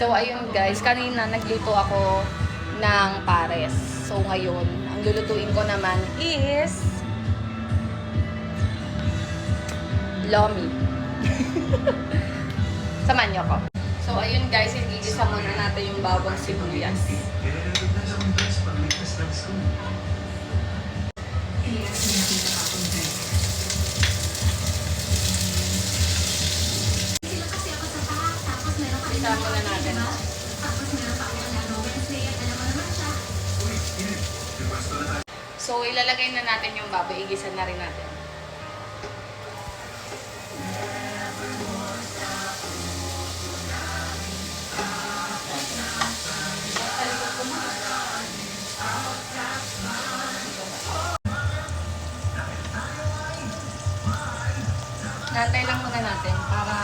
So, ayun guys, kanina nagluto ako ng pares. So, ngayon, ang lulutuin ko naman is lomi. Samahan niyo ko. So, ayun guys, igigisa muna natin yung bawang sibuyas. Isa muna natin. So, ilalagay na natin yung baboy. Igisa na rin natin. Nantay lang muna natin para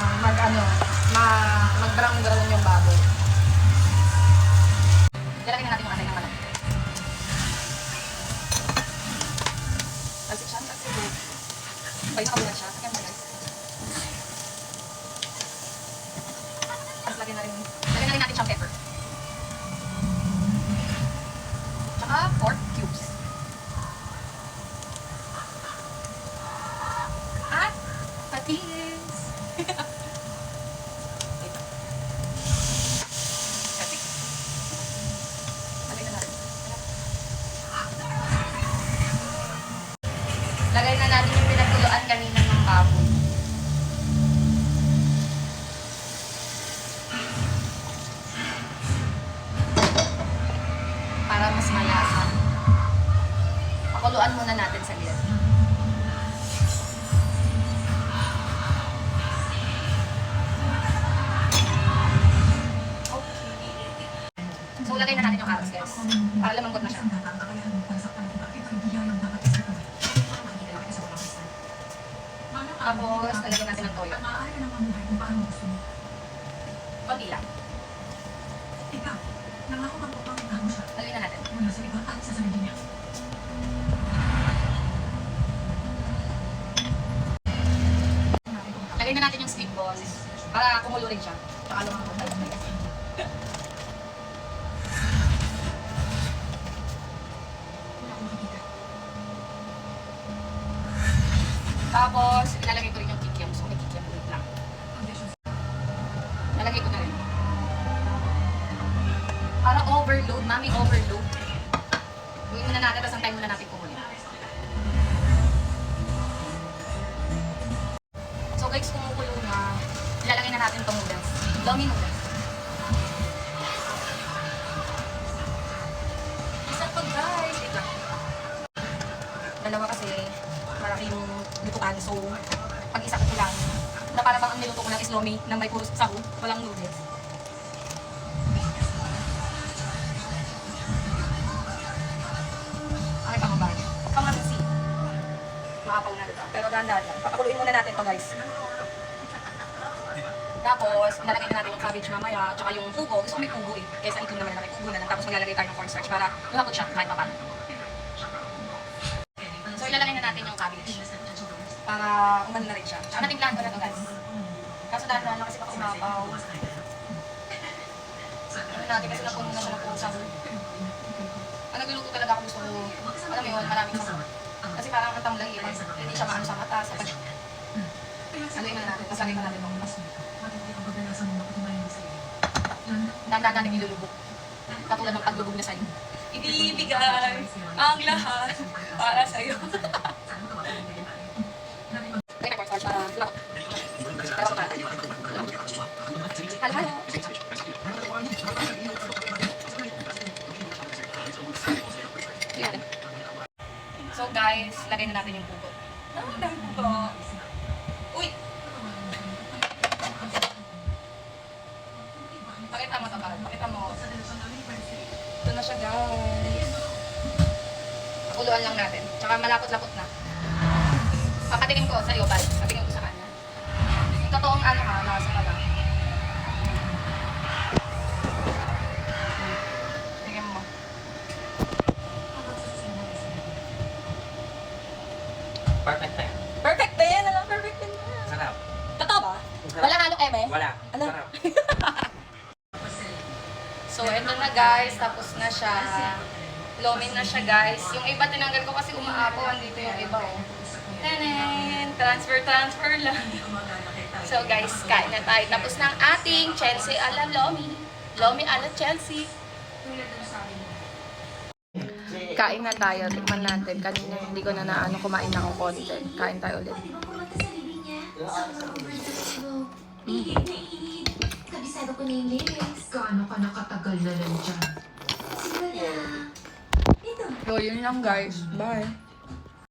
mag-brown-brown yung baboy. Ilalagay na natin yung atay ng manok. Pansit siya, pansit. Pwede nakabulan siya. Sakyan mo guys. Tapos lagyan na rin natin siyang pepper. Tsaka pork cubes. At patis. Lagay na natin yung pinagkuluan kanina ng baboy. Para mas malasa. Pakuluan muna natin sa gilid. Okay. So, lagay na natin yung carrots guys. Para lumangkot na siya. Tapos, nalagyan natin ng toyo. Konti lang. Lagyan na natin. Lagyan na natin yung sweet balls para kumulo rin siya. Tsaka lumangkot na lang. Tapos, ilalagay ko rin yung kikiam. So, may kikiam ulit lang. Nalagay ko na rin. Para overload, mami overload. Gawin muna natin, tapos ang time muna natin kumulit. So guys, kumukulo na, ilalagay na natin itong noodles. Lomi noodles. Isa pa guys. Ito. Dalawa kasi, marami yung lutuan. So, pag isa ko lang, na para bang ang niluto ko lang is lomi na may puro sahu, walang noodles. Ay, pangabay. Pangabusi. Makapaw na dito. Pero dahan-dahan lang. Papakuluin muna natin to guys. Tapos, nalagay na natin yung cabbage mamaya, tsaka yung pugo. Gusto ko may pugo eh. Kaysa ito naman na may pugo na lang. Tapos maglalagay tayo ng cornstarch para lumapot siya kahit paano. So, ilalagay na natin yung cabbage. Para umano na rin siya. Tsaka natimplahan ko na to guys. Kaso dahan-dahan lang kasi baka umapaw. Ano natin kasi napuno na siya ng puro sahu. Ang nagluluto talaga ako gusto ko, alam mo yun, maraming sahu. Kasi parang ang tamlay eh, hindi siya maano sa mata, sa pag... Aluin na natin, masalagay na natin ito. Dahan-dahan natin ilulubog. Katulad ng paglubog na sa'yo. Ibibigay ang lahat para sa'yo. Kaya cornstarch para lumabot. Pero para. Halo-halo. So guys, lagay na natin yung pugo. Dami pugo. Uy! Pakita mo ito, pakita mo. Ito na siya guys. Pakuluan lang natin. Tsaka malapot-lapot na. Papatikim ko sa iyo, bal. Patikim ko sa kanya. Yung totoong ano ka, nasa ka lang. Tingin mo. Perfect na yan. Perfect din! Alam, perfect din. Sarap. Totoo ba? Sarap. Wala halong eme? Wala. Ano? Sarap. So, ito na guys. Tapos na siya. Lomin na siya guys. Yung iba tinanggal ko kasi umaapo. Andito yung iba oh. Tanan! Transfer lang. So guys, kain na tayo. Tapos ng ating Chelsea ala Lomi. Lomi ala Chelsea. Kain na tayo. Tikman natin. Kanina hindi ko na kumain na akong konti. Kain tayo ulit. Kabisado ko na yung lyrics. Gaano ka nakatagal na lang dyan? Siguro na. Ito. So, yun lang guys. Bye.